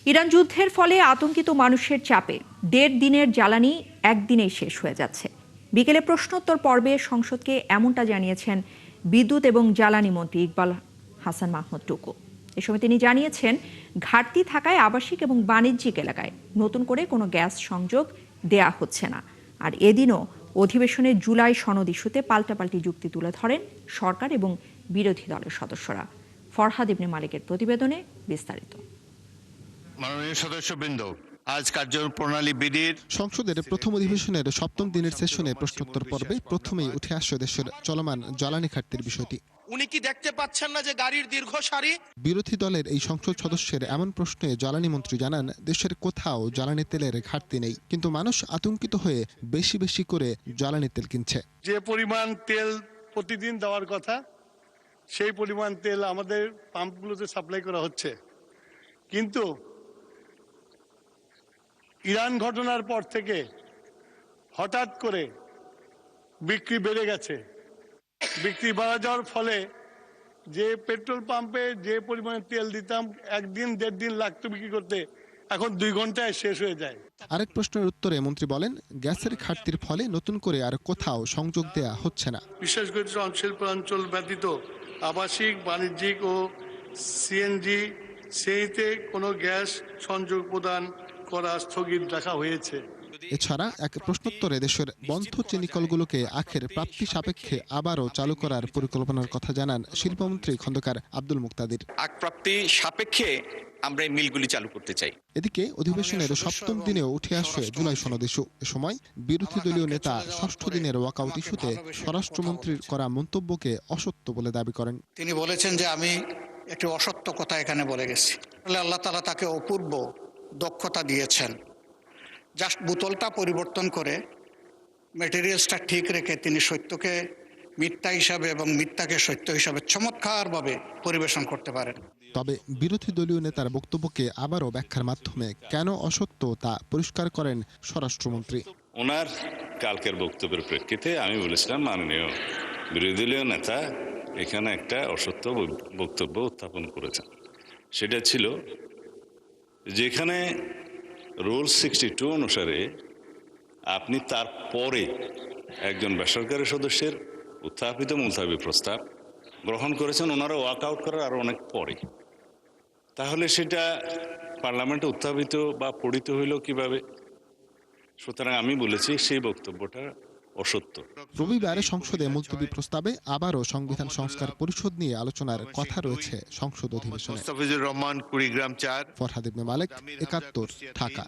Iran যুদ্ধের ফলে আতঙ্কিত মানুষের চাপে 1.5 দিনের জ্বালানি একদিনেই শেষ হয়ে যাচ্ছে। বিকেলে প্রশ্নোত্তর পর্বে সংসদকে এমনটা জানিয়েছেন বিদ্যুৎ এবং জ্বালানি মন্ত্রী ইকবাল হাসান মাহমুদ টুকু। এ সময় তিনি জানিয়েছেন, ঘাটতি থাকায় আবাসিক এবং বাণিজ্যিক এলাকায় নতুন করে কোনো গ্যাস সংযোগ দেয়া হচ্ছে না। আর এদিনও অধিবেশনে জুলাই সনদ ইস্যুতে পাল্টাপাল্টি যুক্তি তুলে ধরেন সরকার এবং বিরোধী দলের সদস্যরা। ফরহাদ ইবনে মালিকের প্রতিবেদনে বিস্তারিত। মাননীয় সদস্যবৃন্দ, আজ কার্যপ্রণালী বিধির সংসদের প্রথম অধিবেশনের সপ্তম দিনের সেশনে প্রশ্নোত্তর পর্বে প্রথমেই উঠে আসে দেশের চলমান জ্বালানি ঘাটতির বিষয়টি। উনি কি দেখতে পাচ্ছেন না যে গাড়ির দীর্ঘ সারি? বিরোধী দলের এই সংসদ সদস্যের এমন প্রশ্নে জ্বালানি মন্ত্রী জানান, দেশের কোথাও জ্বালানি তেলের ঘাটতি নেই, কিন্তু মানুষ আতঙ্কিত হয়ে বেশি বেশি করে জ্বালানি তেল কিনছে। যে পরিমাণ তেল প্রতিদিন দেওয়ার কথা সেই পরিমাণ তেল আমাদের পাম্পগুলোতে সাপ্লাই করা হচ্ছে, কিন্তু ইরান ঘটনার পর থেকে হঠাৎ করে বিক্রি বেড়ে গেছে। বিক্রি বাড়া যাওয়ার ফলে যে পেট্রোল পাম্পে যে পরিমাণে তেল দিতাম 1 দিন 1.5 দিন লাগতো বিক্রি করতে, এখন 2 ঘন্টায় শেষ হয়ে যায়। আরেক প্রশ্নের উত্তরে মন্ত্রী বলেন, গ্যাসের ঘাটতির ফলে নতুন করে আর কোথাও সংযোগ দেয়া হচ্ছে না। বিশেষ করে শিল্পাঞ্চল ব্যতীত আবাসিক, বাণিজ্যিক ও সিএনজি সেইতে কোনো গ্যাস সংযোগ প্রদান করা স্থগিত রাখা হয়েছে। এছাড়া এক প্রশ্নোত্তরে দেশের বন্ধ চিনিকলগুলোকে আখের প্রাপ্তি সাপেক্ষে আবারও চালু করার পরিকল্পনার কথা জানান শিল্পমন্ত্রী খন্দকার আব্দুল মুক্তাদির। আখ প্রাপ্তি সাপেক্ষে আমরা এই মিলগুলি চালু করতে চাই। এদিকে অধিবেশনের সপ্তম দিনেও উঠে আসে জুলাই সনদ ইস্যু। এ সময় বিরোধী দলীয় নেতা ষষ্ঠ দিনের ওয়াকআউট ইস্যুতে স্বরাষ্ট্রমন্ত্রীর করা মন্তব্যকে অসত্য বলে দাবি করেন। তিনি বলেছেন যে আমি একটি অসত্য কথা এখানে বলে গেছি। আল্লাহ তাআলা তাকে অপূর্ব দক্ষতা দিয়েছেন। জাস্ট বোতলটা পরিবর্তন করে ম্যাটেরিয়ালসটা ঠিক রেখে তিনি সত্যকে মিথ্যা হিসাবে এবং মিথ্যাকে সত্য হিসাবে চমৎকারভাবে পরিবেশন করতে পারেন। তবে বিরোধী দলীয় নেতার বক্তব্যকে আবারও ব্যাখ্যার মাধ্যমে কেন অসত্য তা পরিষ্কার করেন স্বরাষ্ট্রমন্ত্রী। ওনার কালকের বক্তব্যের প্রেক্ষিতে আমি বলেছিলাম, মাননীয় বিরোধী দলীয় নেতা এখানে একটা অসত্য বক্তব্য উত্থাপন করেছেন। সেটা ছিল, যেখানে রুল 62 অনুসারে আপনি তারপরে একজন বেসরকারি সদস্যের উত্থাপিত মুলতাবি প্রস্তাব গ্রহণ করেছেন, ওনারা ওয়াকআউট করার আরো অনেক পরে, তাহলে সেটা পার্লামেন্টে উত্থাপিত বা পড়িত হইল কিভাবে? সুতরাং আমি বলেছি সেই বক্তব্যটা অসত্য। রবিবার সংসদে মুলতবি প্রস্তাবে আবারও সংবিধান সংস্কার পরিষদ নিয়ে আলোচনার কথা রয়েছে সংসদ অধিবেশনে। মোস্তাফিজুর রহমান, কুড়িগ্রাম 4। ফরহাদ ইবনে মালিক, 71, ঢাকা।